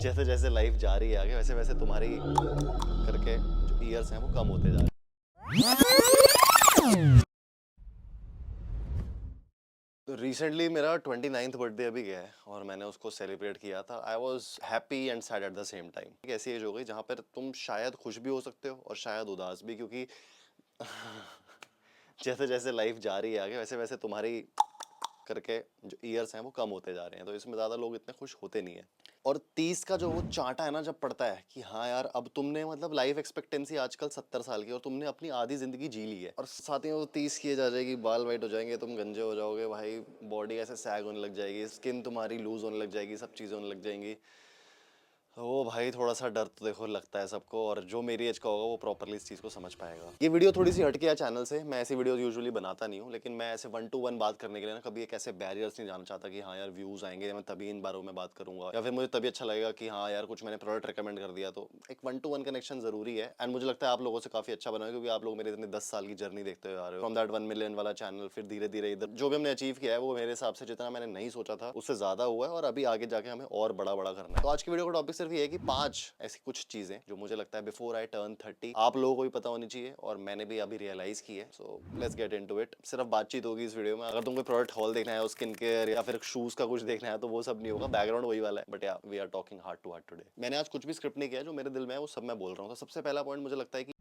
जैसे जैसे लाइफ जा रही है आगे वैसे वैसे तुम्हारी करके जो ईयर्स हैं वो कम होते जा रहे हैं। तो रिसेंटली मेरा 29th बर्थडे अभी गया है और मैंने उसको सेलिब्रेट किया था। I was happy and sad at the same time. एक ऐसी एज हो गई जहाँ पर तुम शायद खुश भी हो सकते हो और शायद उदास भी, क्योंकि जैसे जैसे लाइफ जा रही है आगे वैसे वैसे तुम्हारी करके जो ईयर्स हैं वो कम होते जा रहे हैं, तो इसमें ज़्यादा लोग इतने खुश होते नहीं है। और 30 का जो वो चांटा है ना, जब पड़ता है कि हाँ यार अब तुमने मतलब लाइफ एक्सपेक्टेंसी आजकल 70 साल की और तुमने अपनी आधी जिंदगी जी ली है, और साथ ही में वो 30 की एज आ जाएगी, बाल वाइट हो जाएंगे, तुम गंजे हो जाओगे भाई, बॉडी ऐसे सैग होने लग जाएगी, स्किन तुम्हारी लूज होने लग जाएगी, सब चीज़ें होने लग जाएंगी। वो भाई थोड़ा सा डर तो देखो लगता है सबको, और जो मेरी एज का होगा वो प्रॉपरली इस चीज़ को समझ पाएगा। ये वीडियो थोड़ी सी हटके है चैनल से, मैं ऐसी वीडियो यूजुअली बनाता नहीं हूँ, लेकिन मैं ऐसे 1 to 1 बात करने के लिए ना कभी एक ऐसे बैरियर्स नहीं जाना चाहता कि हाँ यार व्यूज़ आएंगे मैं तभी इन बारों में बात करूंगा, या फिर मुझे तभी अच्छा लगेगा कि हाँ यार कुछ मैंने प्रोडक्ट रिकमेंड कर दिया। तो एक 1 to 1 कनेक्शन जरूरी है, एंड मुझे लगता है आप लोगों से काफ़ी अच्छा बना है, क्योंकि आप लोग मेरे इतने 10 साल की जर्नी देखते हुए आ रहे हो, फ्रॉम दैट 1 मिलियन वाला चैनल, फिर धीरे धीरे इधर जो भी हमने अचीव किया है वो मेरे हिसाब से जितना मैंने नहीं सोचा था उससे ज़्यादा हुआ है, और अभी आगे जाके हमें और बड़ा बड़ा करना है। तो आज की वीडियो का टॉपिक सिर्फ ये है कि 5 ऐसी कुछ चीजें जो मुझे लगता है बिफोर आई टर्न 30 आप लोगों को भी पता होनी चाहिए, और मैंने भी अभी रियलाइज की है। So let's get into it. सिर्फ बातचीत होगी इस वीडियो में। अगर तुमको प्रोडक्ट हॉल देखना है, स्किन केयर या फिर शूज का कुछ देखना है तो वो सब नहीं होगा, बैकग्राउंड वही वाला है, बट या we are talking heart to heart today. मैंने आज कुछ भी स्क्रिप्ट नहीं किया, जो मेरे दिल में है वो सब मैं बोल रहा हूँ। तो सबसे पहला पॉइंट मुझे लगता है कि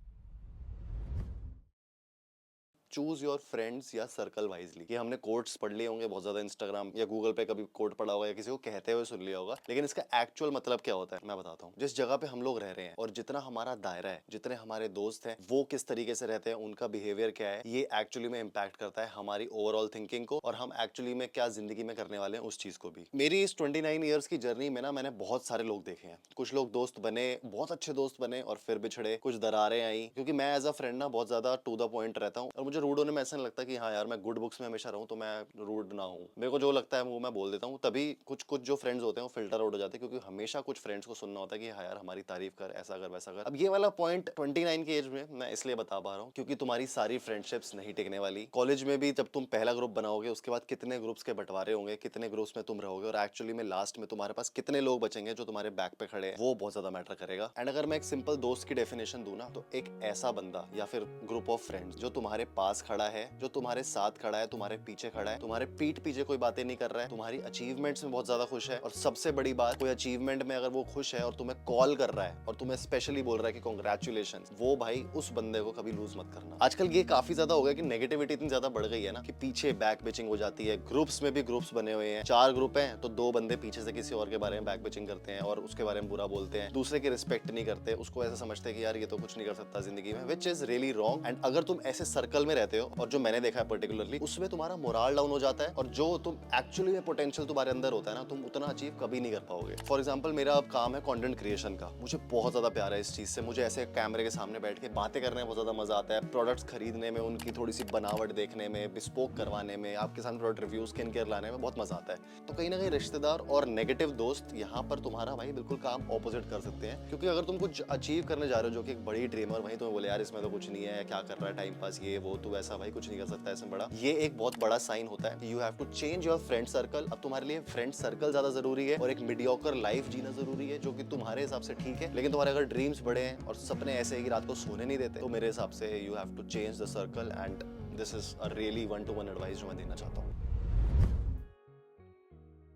चूज योर फ्रेंड्स या सर्कल वाइजली। कि हमने कोट्स पढ़ लिए होंगे बहुत ज्यादा, इंस्टाग्राम या गूगल पे कभी कोट पढ़ा होगा या किसी को कहते हुए सुन लिया होगा, लेकिन इसका एक्चुअल मतलब क्या होता है मैं बताता हूँ। जिस जगह पे हम लोग रह रहे हैं और जितना हमारा दायरा है, जितने हमारे दोस्त हैं, वो किस तरीके से रहते हैं, उनका बिहेवियर क्या है, ये एक्चुअली में इम्पैक्ट करता है हमारी ओवरऑल थिंकिंग को, और हम एक्चुअली में क्या जिंदगी में करने वाले हैं उस चीज को भी। मेरी इस 29 ईयर्स की जर्नी में ना मैंने बहुत सारे लोग देखे हैं। कुछ लोग दोस्त बने, बहुत अच्छे दोस्त बने, और फिर बिछड़े, कुछ दरारें आई, क्योंकि मैं एज अ फ्रेंड ना बहुत ज्यादा टू द पॉइंट रहता हूँ, और मुझे रूड होने में ऐसा नहीं लगता कि हाँ यार मैं गुड बुक्स में हमेशा रहूं तो मैं रूड ना हूं। मेरे को जो लगता है वो मैं बोल देता हूँ। तभी कुछ कुछ जो फ्रेंड्स होते हैं वो फिल्टर आउट हो जाते हैं, क्योंकि हमेशा कुछ फ्रेंड्स को सुनना होता है कि हाँ यार हमारी तारीफ कर, ऐसा कर, वैसा कर। अब ये वाला पॉइंट 29 की एज में मैं इसलिए बता पा रहा हूँ क्योंकि तुम्हारी सारी फ्रेंडशिप्स नहीं टिकने वाली। कॉलेज में भी जब तुम पहला ग्रुप बनाओगे, उसके बाद कितने ग्रुप्स के बंटवारे होंगे, कितने ग्रुप्स में तुम रहोगे, और एक्चुअली में लास्ट में तुम्हारे पास कितने लोग बचेंगे जो तुम्हारे बैक पे खड़े हैं, वो बहुत ज्यादा मैटर करेगा। एंड अगर मैं एक सिंपल दोस्त की डेफिनेशन दूं ना, तो एक ऐसा बंदा या फिर ग्रुप ऑफ फ्रेंड्स जो तुम्हारे पास खड़ा है, जो तुम्हारे साथ खड़ा है, तुम्हारे पीछे खड़ा है, तुम्हारे पीठ पीछे कोई बातें नहीं कर रहा है, तुम्हारी अचीवमेंट्स में बहुत ज्यादा खुश है, और सबसे बड़ी बात, कोई अचीवमेंट में अगर वो खुश है और तुम्हें कॉल कर रहा है और तुम्हें स्पेशली बोल रहा है कि कॉन्ग्रेचुलेशन, वो भाई उस बंदे को कभी लूज मत करना। आजकल ये काफी ज्यादा हो गया कि नेगेटिविटी इतनी ज्यादा बढ़ गई है ना कि पीछे बैक बिचिंग हो जाती है। ग्रुप्स में भी ग्रुप्स बने हुए हैं, 4 ग्रुप हैं तो 2 बंदे पीछे से किसी और के बारे में बैक बिचिंग करते हैं और उसके बारे में बुरा बोलते हैं, दूसरे की रिस्पेक्ट नहीं करते, उसको ऐसा समझते हैं कि यार ये तो कुछ नहीं कर सकता जिंदगी में, which is really wrong. And अगर तुम ऐसे सर्कल में रहते हो, और जो मैंने देखा है पर्टिकुलरली, उसमें तुम्हारा मोरल डाउन हो जाता है, और जो तुम एक्चुअली में पोटेंशियल तुम्हारे अंदर होता है ना, तुम उतना अचीव कभी नहीं कर पाओगे। फॉर एग्जाम्पल मेरा अब काम है कंटेंट क्रिएशन का, मुझे बहुत ज्यादा प्यार है इस चीज से। मुझे ऐसे कैमरे के सामने बैठ के बातें करने में बहुत ज्यादा मजा आता है, प्रोडक्ट्स खरीदने में, उनकी थोड़ी सी बनावट देखने में, बिस्पोक करवाने में, आपके सामने प्रोडक्ट रिव्यू, स्किन केयर लाने में बहुत मजा आता है। तो कहीं ना कहीं रिश्तेदार और नेगेटिव दोस्त यहाँ पर तुम्हारा भाई बिल्कुल काम ऑपोजिट कर सकते हैं, क्योंकि अगर तुम कुछ अचीव करने जा रहे हो जो कि एक बड़ी ड्रीम है, और वहीं तुम्हें बोले यार इसमें तो कुछ नहीं है, क्या कर रहा है, टाइम पास, ये वो, तू ऐसा भाई कुछ नहीं कर सकता इसमें बड़ा, ये एक बहुत बड़ा साइन होता है। You have to change your friend circle. अब तुम्हारे लिए फ्रेंड सर्कल ज्यादा जरूरी है, और एक मीडियोकर लाइफ जीना जरूरी है, जो कि तुम्हारे हिसाब से ठीक है, लेकिन तुम्हारे अगर ड्रीम्स बड़े हैं और सपने ऐसे है कि रात को सोने नहीं देते, तो मेरे हिसाब से you have to change the circle. And this is a really 1 to 1 advice जो मैं देना चाहता हूँ।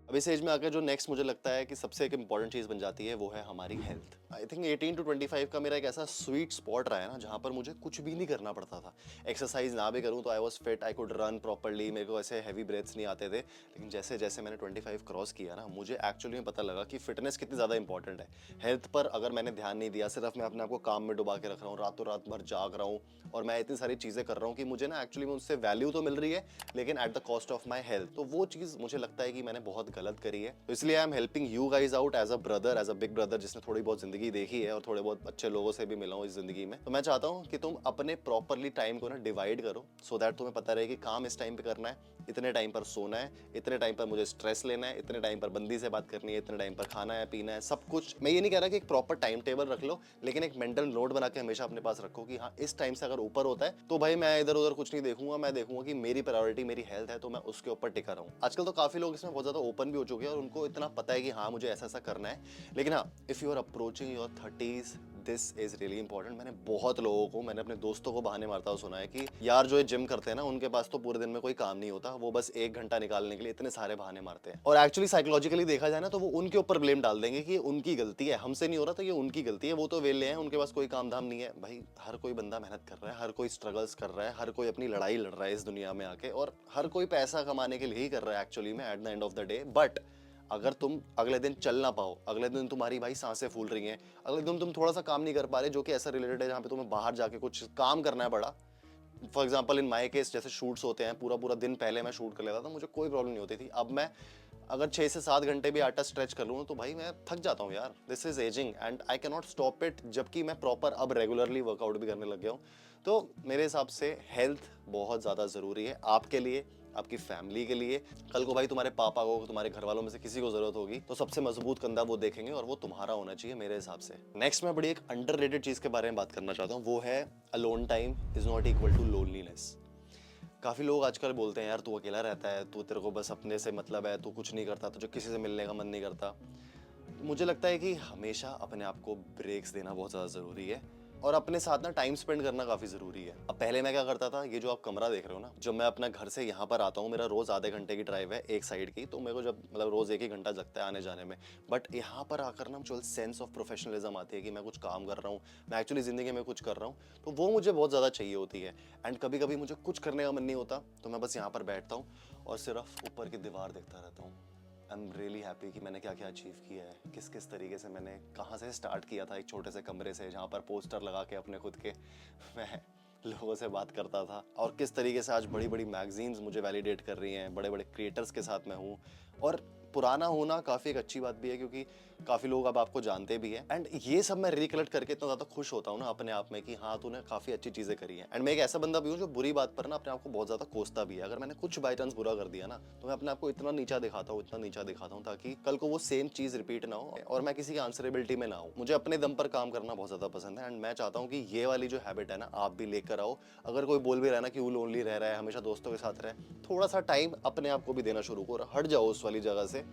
अब इस एज में आकर जो नेक्स्ट मुझे लगता है कि सबसे एक इंपॉर्टेंट चीज बन जाती है, वो है हमारी हेल्थ। आई थिंक 18 to 25 का मेरा एक ऐसा स्वीट स्पॉट रहा है ना, जहाँ पर मुझे कुछ भी नहीं करना पड़ता था। एक्सरसाइज ना भी करूँ तो I was fit, I could run properly, मेरे को ऐसे हैवी ब्रेथ्स नहीं आते थे। लेकिन जैसे जैसे मैंने 25 क्रॉस किया ना, मुझे एक्चुअली में पता लगा कि फिटनेस कितनी ज़्यादा इंपॉर्टेंट है। हेल्थ पर अगर मैंने ध्यान नहीं दिया, सिर्फ मैं अपने आप को काम में डुबा के रख रहा हूँ, रातों रात भर जाग रहा हूँ, और मैं इतनी सारी चीज़ें कर रहा हूँ कि मुझे ना एक्चुअली में उससे वैल्यू तो मिल रही है, लेकिन at the cost of my health. तो वो चीज़ मुझे लगता है कि मैंने बहुत गलत करी है। तो इसलिए I am helping you guys out as a brother, as a big brother, जिसने थोड़ी बहुत जिंदगी देखी है और थोड़े बहुत अच्छे लोगों से भी मिला हूं इस जिंदगी में। तो मैं चाहता हूं कि तुम अपने प्रॉपरली टाइम को ना डिवाइड करो, सो दैट तुम्हें पता रहे कि काम इस टाइम पे करना है, इतने टाइम पर सोना है, इतने टाइम पर मुझे स्ट्रेस लेना है, इतने टाइम पर बंदी से बात करनी है, इतने टाइम पर खाना है, पीना है, सब कुछ। मैं ये नहीं कह रहा कि एक प्रॉपर टाइम टेबल रख लो, लेकिन एक मेंटल नोट बना के हमेशा अपने पास रखो कि हाँ इस टाइम से अगर ऊपर होता है तो भाई मैं इधर उधर कुछ नहीं देखूंगा, मैं देखूंगा कि मेरी प्रायोरिटी मेरी हेल्थ है, तो मैं उसके ऊपर टिका रहूं। आजकल तो काफी लोग इसमें बहुत ज्यादा ओपन भी हो चुके हैं और उनको इतना पता है कि हाँ मुझे ऐसा ऐसा करना है। लेकिन हाँ, if you are approaching your 30s, this is really important. मैंने बहुत लोगों को, मैंने अपने दोस्तों को बहाने मारता हुआ सुना है कि यार जो ये जिम करते हैं ना, उनके पास तो पूरे दिन में कोई काम नहीं होता, वो बस 1 घंटा निकालने के लिए इतने सारे बहाने मारते हैं। और एक्चुअली साइकोलॉजिकली देखा जाए ना, तो वो उनके ऊपर ब्लेम डाल देंगे कि ये उनकी गलती है, हमसे नहीं हो रहा तो ये उनकी गलती है, वो तो वेले हैं, उनके पास कोई काम धाम नहीं है। भाई हर कोई बंदा मेहनत कर रहा है, हर कोई स्ट्रगल्स कर रहा है, हर कोई अपनी लड़ाई लड़ रहा है इस दुनिया में आके, और हर कोई पैसा कमाने के लिए ही कर रहा है एक्चुअली में at the end of the day. But अगर तुम अगले दिन चल ना पाओ, अगले दिन तुम्हारी भाई सांसें फूल रही हैं, अगले दिन तुम थोड़ा सा काम नहीं कर पा रहे जो कि ऐसा रिलेटेड है जहाँ पे तुम्हें बाहर जाके कुछ काम करना है बड़ा, for example in my case जैसे शूट्स होते हैं, पूरा पूरा दिन पहले मैं शूट कर लेता था, मुझे कोई प्रॉब्लम नहीं होती थी। अब मैं अगर 6 से 7 घंटे भी आटा स्ट्रेच कर लूँ तो भाई मैं थक जाता हूँ यार। This is ageing and I can not stop it, जबकि मैं प्रॉपर अब रेगुलरली वर्कआउट भी करने लग गया हूँ। तो मेरे हिसाब से हेल्थ बहुत ज़्यादा ज़रूरी है आपके लिए, आपकी फैमिली के लिए। कल को भाई तुम्हारे पापा को, तुम्हारे घर वालों में से किसी को जरूरत होगी तो सबसे मजबूत कंधा वो देखेंगे और वो तुम्हारा होना चाहिए मेरे हिसाब से। नेक्स्ट मैं बड़ी एक अंडररेटेड चीज के बारे में बात करना चाहता हूँ, वो है alone time is not equal to loneliness. काफी लोग आजकल बोलते हैं यार तू अकेला रहता है, तू, तेरे को बस अपने से मतलब है, तू कुछ नहीं करता, तुझे किसी से मिलने का मन नहीं करता। मुझे लगता है कि हमेशा अपने आप को ब्रेक्स देना बहुत ज़्यादा ज़रूरी है और अपने साथ ना टाइम स्पेंड करना काफ़ी ज़रूरी है। अब पहले मैं क्या करता था, ये जो आप कमरा देख रहे हो ना, जब मैं अपना घर से यहाँ पर आता हूँ, मेरा रोज़ आधे घंटे की ड्राइव है एक साइड की, तो मेरे को जब मतलब रोज़ 1 ही घंटा लगता है आने जाने में। बट यहाँ पर आकर ना जो सेंस ऑफ प्रोफेशनलिज्म आती है कि मैं कुछ काम कर रहा हूँ, मैं एक्चुअली ज़िंदगी में कुछ कर रहा हूँ, तो वो मुझे बहुत ज़्यादा चाहिए होती है। एंड कभी कभी मुझे कुछ करने का मन नहीं होता तो मैं बस यहाँ पर बैठता हूँ और सिर्फ ऊपर की दीवार देखता रहता हूँ। आई एम रियली हैप्पी कि मैंने क्या क्या अचीव किया है, किस किस तरीके से मैंने कहाँ से स्टार्ट किया था, एक छोटे से कमरे से जहाँ पर पोस्टर लगा के अपने खुद के मैं लोगों से बात करता था, और किस तरीके से आज बड़ी बड़ी मैगजीन्स मुझे वैलिडेट कर रही हैं, बड़े बड़े क्रिएटर्स के साथ मैं हूँ। और पुराना होना काफ़ी एक अच्छी बात भी है क्योंकि काफ़ी लोग अब आपको जानते भी हैं। एंड ये सब मैं रिकलेक्ट करके इतना ज़्यादा खुश होता हूँ ना अपने आप में कि हाँ तूने काफ़ी अच्छी चीज़ें करी हैं। एंड मैं एक ऐसा बंदा भी हूँ जो बुरी बात पर ना अपने आप को बहुत ज़्यादा कोसता भी है। अगर मैंने कुछ बाई चांस बुरा कर दिया ना तो मैं अपने आप को इतना नीचा दिखाता हूँ, इतना नीचा दिखाता हूँ, ताकि कल को वो सेम चीज़ रिपीट ना हो और मैं किसी की आंसरेबिलिटी में ना हूँ। मुझे अपने दम पर काम करना बहुत ज़्यादा पसंद है एंड मैं चाहता हूँ कि ये वाली जो हैबिट है ना आप भी लेकर आओ। अगर कोई बोल भी रहा है ना कि वो लोनली रह रहा है, हमेशा दोस्तों के साथ रहे, थोड़ा सा टाइम अपने आप को भी देना शुरू करो, हट जाओ उस वाली जगह से।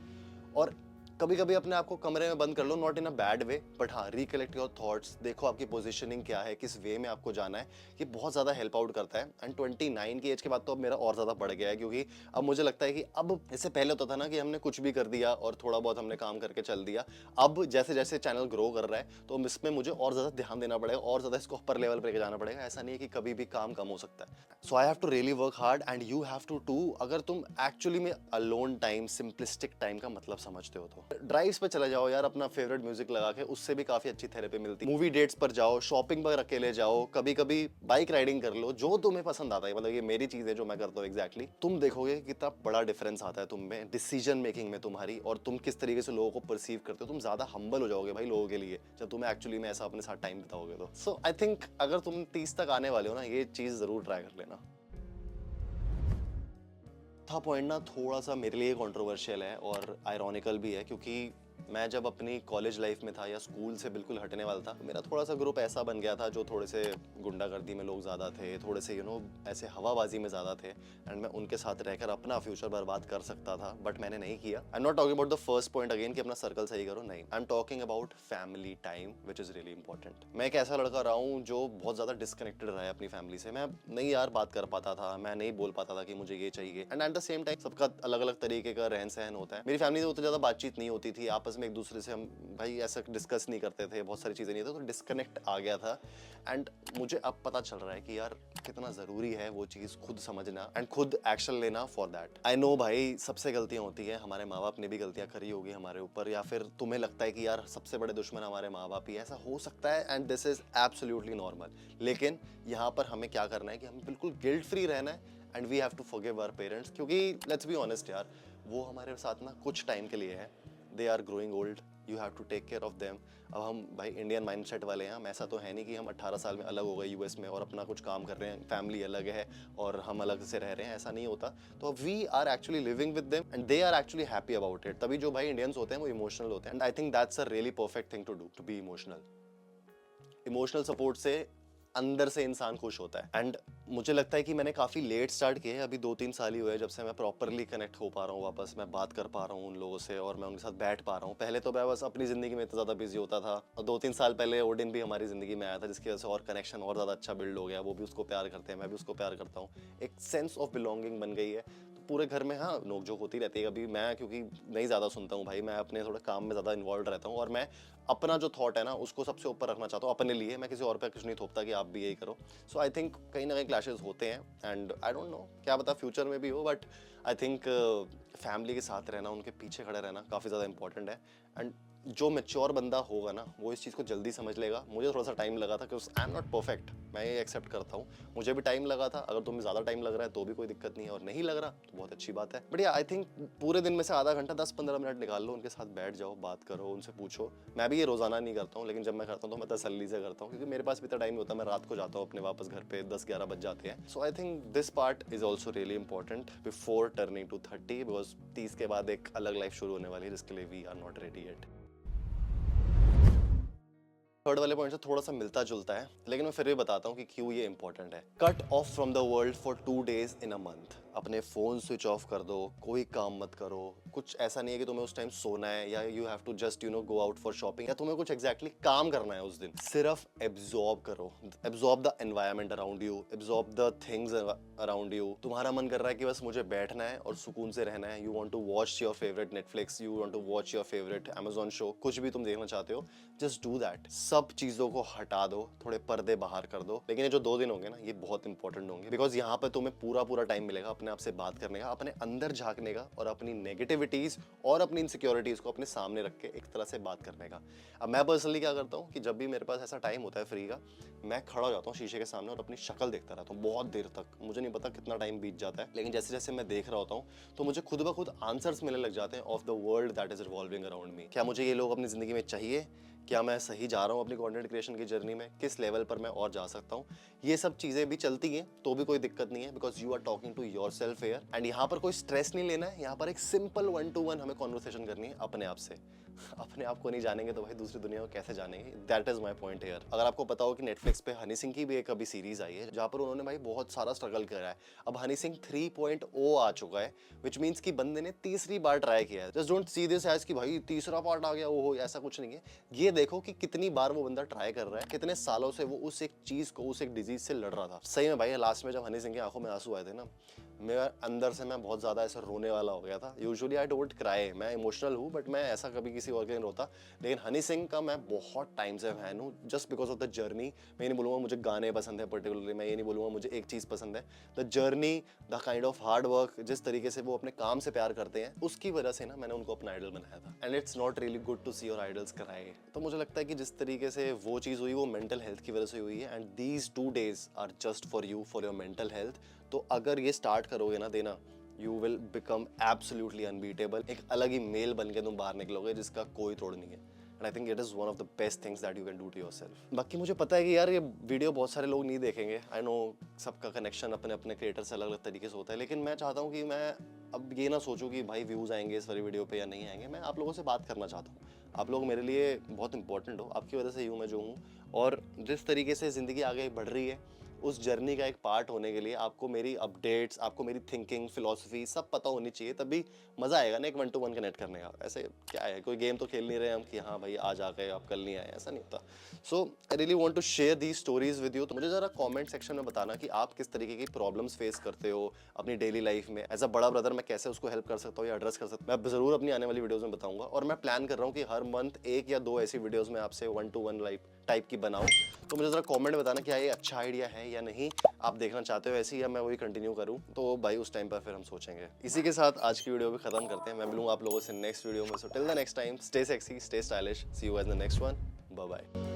और कभी कभी अपने आप को कमरे में बंद कर लो, not in a bad way, but हाँ रिकलेक्ट योर थॉट्स, देखो आपकी पोजीशनिंग क्या है, किस वे में आपको जाना है, ये बहुत ज़्यादा हेल्प आउट करता है। एंड 29 की एज के बाद तो अब मेरा और ज़्यादा बढ़ गया है क्योंकि अब मुझे लगता है कि अब, इससे पहले होता था ना कि हमने कुछ भी कर दिया और थोड़ा बहुत हमने काम करके चल दिया, अब जैसे जैसे चैनल ग्रो कर रहा है तो इसमें मुझे और ज़्यादा ध्यान देना पड़ेगा और ज़्यादा इसको अपर लेवल पर लेके जाना पड़ेगा। ऐसा नहीं है कि कभी भी काम कम हो सकता है। So I have to really work hard and you have to to, अगर तुम एक्चुअली में अलोन टाइम, सिंपलिस्टिक टाइम का मतलब समझते हो तो। ड्राइव्स पे चले जाओ यार अपना फेवरेट म्यूजिक लगा के, उससे भी काफी अच्छी थेरेपी मिलती है। मूवी डेट्स पर जाओ, शॉपिंग पर अकेले जाओ, कभी कभी बाइक राइडिंग कर लो, जो तुम्हें पसंद आता है। मतलब ये मेरी चीज है जो मैं करता हूँ एग्जैक्टली। तुम देखोगे कितना बड़ा डिफरेंस आता है तुम में, डिसीजन मेकिंग में तुम्हारी, और तुम किस तरीके से लोगों को परसीव करते हो। तुम ज्यादा हम्बल हो जाओगे भाई लोगों के लिए जब तुम्हें एक्चुअली में ऐसा अपने साथ टाइम बिताओगे तो। सो आई थिंक अगर तुम 30 तक आने वाले हो ना, ये चीज जरूर ट्राई कर लेना। था पॉइंट ना थोड़ा सा मेरे लिए कंट्रोवर्शियल है और आयरॉनिकल भी है क्योंकि मैं जब अपनी कॉलेज लाइफ में था या स्कूल से बिल्कुल हटने वाला था, मेरा थोड़ा सा ग्रुप ऐसा बन गया था जो थोड़े से गुंडागर्दी में लोग ज़्यादा थे, थोड़े से ऐसे हवाबाजी में ज़्यादा थे, एंड मैं उनके साथ रहकर अपना फ्यूचर बर्बाद कर सकता था, बट मैंने नहीं किया। I am not talking about the first point again कि अपना सर्कल सही करो, नहीं, I am talking about family time which is really important. मैं एक ऐसा लड़का रहा हूँ जो बहुत ज़्यादा डिस्कनेक्टेड रहा है अपनी फैमिली से। मैं नहीं यार बात कर पाता था, मैं नहीं बोल पाता था कि मुझे ये चाहिए, and at the same time सबका अलग अलग तरीके का रहन सहन होता है। मेरी फैमिली से उतनी ज़्यादा बातचीत नहीं होती थी, आपस में एक दूसरे से हम भाई ऐसा डिस्कस नहीं करते थे, बहुत सारी चीज़ें नहीं थी, तो डिस्कनेक्ट आ गया था। एंड मुझे अब पता चल रहा है कि यार कितना ज़रूरी है वो चीज़ खुद समझना एंड खुद एक्शन लेना फॉर दैट। आई नो भाई सबसे गलतियां होती है, हमारे माँ बाप ने भी गलतियां करी होगी हमारे ऊपर, या फिर तुम्हें लगता है कि यार सबसे बड़े दुश्मन हमारे माँ बाप ही, ऐसा हो सकता है and this is absolutely normal. लेकिन यहाँ पर हमें क्या करना है कि हमें बिल्कुल गिल्ट फ्री रहना है and we have to forgive our parents, क्योंकि लेट्स बी ऑनेस्ट यार, वो हमारे साथ ना कुछ टाइम के लिए है, they are growing old, you have to take care of them. अब हम भाई इंडियन माइंडसेट वाले हैं, हम ऐसा तो है नहीं कि हम 18 साल में अलग हो गए यूएस में और अपना कुछ काम कर रहे हैं, फैमिली अलग है और हम अलग से रह रहे हैं, ऐसा नहीं होता। तो we are actually living with them and they are actually happy about it. तभी जो भाई इंडियंस होते हैं वो इमोशनल होते हैं, and I think that's a really perfect thing to do, to be emotional. Emotional support से अंदर से इंसान खुश होता है। एंड मुझे लगता है कि मैंने काफ़ी लेट स्टार्ट किया है, अभी 2-3 साल ही हुए हैं जब से मैं प्रॉपरली कनेक्ट हो पा रहा हूँ वापस, मैं बात कर पा रहा हूँ उन लोगों से और मैं उनके साथ बैठ पा रहा हूँ। पहले तो मैं बस अपनी ज़िंदगी में इतना ज़्यादा बिजी होता था, और 2-3 साल पहले ओडिन भी हमारी ज़िंदगी में आया था, जिसकी वजह से और कनेक्शन और ज़्यादा अच्छा बिल्ड हो गया। वो भी उसको प्यार करते हैं, मैं भी उसको प्यार करता हूँ, एक सेंस ऑफ बिलोंगिंग बन गई है। तो पूरे घर में हाँ नोक-झोंक होती रहती है। कभी मैं क्योंकि नहीं ज़्यादा सुनता हूँ भाई, मैं अपने थोड़ा काम में ज़्यादा इन्वॉल्व रहता हूँ, और मैं अपना जो थॉट है ना उसको सबसे ऊपर रखना चाहता हूँ अपने लिए। मैं किसी और पे कुछ नहीं थोपता कि आप भी यही करो। सो आई थिंक कहीं ना कहीं क्लैशेस होते हैं, एंड आई डोंट नो क्या पता फ्यूचर में भी हो, बट आई थिंक फैमिली के साथ रहना, उनके पीछे खड़े रहना काफ़ी ज़्यादा इंपॉर्टेंट है। एंड जो मैच्योर बंदा होगा ना वो इस चीज़ को जल्दी समझ लेगा। मुझे थोड़ा सा टाइम लगा था, क्योंकि आई एम नॉट परफेक्ट, मैं ये एक्सेप्ट करता हूँ, मुझे भी टाइम लगा था। अगर तुम्हें ज़्यादा टाइम लग रहा है तो भी कोई दिक्कत नहीं है, और नहीं लग रहा तो बहुत अच्छी बात है। बट आई थिंक पूरे दिन में से आधा घंटा 10-15 मिनट निकाल लो, उनके साथ बैठ जाओ, बात करो, उनसे पूछो। मैं भी ये रोज़ाना नहीं करता हूँ, लेकिन जब मैं करता हूँ तो मैं तसल्ली से करता हूँ, क्योंकि मेरे पास भी इतना टाइम नहीं होता। मैं रात को जाता हूँ अपने वापस घर पे, 10-11 बज जाते हैं। So I think this part is also really important before turning to 30, because 30 के बाद एक अलग लाइफ शुरू होने वाली है, जिसके लिए we are not ready yet. Third वाले पॉइंट से थोड़ा सा मिलता जुलता है, लेकिन मैं फिर भी बताता हूँ कि क्यों ये इंपॉर्टेंट है। Cut off from the world for 2 days in a month. अपने फोन स्विच ऑफ कर दो, कोई काम मत करो। कुछ ऐसा नहीं है कि तुम्हें उस टाइम सोना है, या you have to just go out for shopping, या तुम्हें कुछ एग्जैक्टली काम करना है उस दिन। सिर्फ एब्जॉर्ब करो, absorb the environment around you, absorb the things around you. तुम्हारा मन कर रहा है कि बस मुझे बैठना है और सुकून से रहना है। You want to watch your favourite Netflix, you want to watch your favourite Amazon show, कुछ भी तुम देखना चाहते हो, जस्ट डू दैट। सब चीजों को हटा दो, थोड़े पर्दे बाहर कर दो। लेकिन ये जो 2 दिन होंगे ना, ये बहुत इंपॉर्टेंट होंगे, बिकॉज यहाँ पे तुम्हें पूरा टाइम मिलेगा अपने आप से बात करने का, अपने अंदर झांकने का, और अपनी नेगेटिविटीज और अपनी इनसिक्योरिटीज को अपने सामने रख के एक तरह से बात करने का। अब मैं पर्सनली क्या करता हूँ कि जब भी मेरे पास ऐसा टाइम होता है फ्री का, मैं खड़ा हो जाता हूँ शीशे के सामने और अपनी शक्ल देखता रहता हूँ बहुत देर तक। मुझे नहीं पता कितना टाइम बीत जाता है, लेकिन जैसे जैसे मैं देख रहा होता हूँ तो मुझे खुद ब खुद आंसर्स मिलने लग जाते हैं of the world that is revolving around me. क्या मुझे ये लोग अपनी जिंदगी में चाहिए? क्या मैं सही जा रहा हूँ अपनी कंटेंट क्रिएशन की जर्नी में? किस लेवल पर मैं और जा सकता हूँ? ये सब चीज़ें भी चलती हैं तो भी कोई दिक्कत नहीं है, because you are talking to yourself here. And यहाँ पर कोई स्ट्रेस नहीं लेना है, यहाँ पर एक सिंपल 1-to-1 हमें कॉन्वर्सेशन करनी है अपने आप से। अपने आप को नहीं जानेंगे तो भाई दूसरी दुनिया को कैसे जानेंगे? That is my point here. अगर आपको पता हो कि नेटफ्लिक्स पे हनी सिंह की भी एक अभी सीरीज आई है, जहाँ पर उन्होंने भाई बहुत सारा स्ट्रगल करा है। अब हनी सिंह 3.0 आ चुका है, विच मीन्स कि बंदे ने तीसरी बार ट्राई किया है। Just don't see this as कि भाई तीसरा पार्ट आ गया, वो ऐसा कुछ नहीं है। ये देखो कि कितनी बार वो बंदा ट्राई कर रहा है, कितने सालों से वो उस एक चीज को, उस एक डिजीज से लड़ रहा था। सही में भाई लास्ट में जब हनी सिंह की आंखों में आंसू आए थे ना, मेरे अंदर से मैं बहुत ज़्यादा ऐसा रोने वाला हो गया था। यूजुअली आई डोंट क्राई, मैं इमोशनल हूँ, बट मैं ऐसा कभी किसी और के लिए रोता। लेकिन हनी सिंह का मैं बहुत टाइम से फैन हूँ, just because of the journey. मैं नहीं बोलूँगा मुझे गाने पसंद है पर्टिकुलरली, मैं ये नहीं बोलूँगा मुझे एक चीज़ पसंद है। The journey, the kind of hard work, जिस तरीके से वो अपने काम से प्यार करते हैं, उसकी वजह से ना मैंने उनको अपना आइडल बनाया था। And it's not really good to see your idols cry. तो मुझे लगता है कि जिस तरीके से वो चीज़ हुई वो मेंटल हेल्थ की वजह से हुई है, and these 2 days are just for you, for your mental health. तो अगर ये स्टार्ट करोगे ना देना, you will become absolutely unbeatable. एक अलग ही मेल बन के तुम बाहर निकलोगे जिसका कोई तोड़ नहीं है। And I think it is one of the best things that you can do to yourself. बाकी मुझे पता है कि यार ये वीडियो बहुत सारे लोग नहीं देखेंगे, आई नो सबका कनेक्शन अपने अपने क्रिएटर से अलग अलग तरीके से होता है, लेकिन मैं चाहता हूँ कि मैं अब ये ना सोचूं कि भाई व्यूज़ आएंगे इस वाली वीडियो पे या नहीं आएंगे। मैं आप लोगों से बात करना चाहता हूँ। आप लोग मेरे लिए बहुत इंपॉर्टेंट हो, आपकी वजह से यूँ मैं जो हूँ, और जिस तरीके से ज़िंदगी आगे बढ़ रही है उस जर्नी का एक पार्ट होने के लिए आपको मेरी अपडेट्स, आपको मेरी थिंकिंग, फिलॉसफी सब पता होनी चाहिए, तभी मज़ा आएगा ना एक 1-to-1 कनेक्ट करने का। ऐसे क्या है, कोई गेम तो खेल नहीं रहे हम कि हाँ भाई आज आ गए आप कल नहीं आए, ऐसा नहीं होता। So I really want to share these stories with you. तो मुझे ज़रा कमेंट सेक्शन में बताना कि आप किस तरीके की प्रॉब्लम्स फेस करते हो अपनी डेली लाइफ में। एज अ बड़ा ब्रदर मैं कैसे उसको हेल्प कर सकता हूँ या एड्रेस कर सकता हूँ, मैं ज़रूर अपनी आने वाली वीडियोज़ में बताऊँगा। और मैं प्लान कर रहा हूँ कि हर मंथ 1 या 2 ऐसी वीडियोज़ में आपसे 1-to-1 लाइफ टाइप की बनाऊँ। तो मुझे ज़रा कमेंट बताना क्या ये अच्छा आइडिया है या नहीं, आप देखना चाहते हो ऐसे, या मैं वही कंटिन्यू करूँ। तो भाई उस टाइम पर फिर हम सोचेंगे। इसी के साथ आज की वीडियो भी खत्म करते हैं। मैं मिलूंगा आप लोगों से नेक्स्ट वीडियो में। So till the next time, stay sexy, stay stylish, see you guys in the next one, bye bye.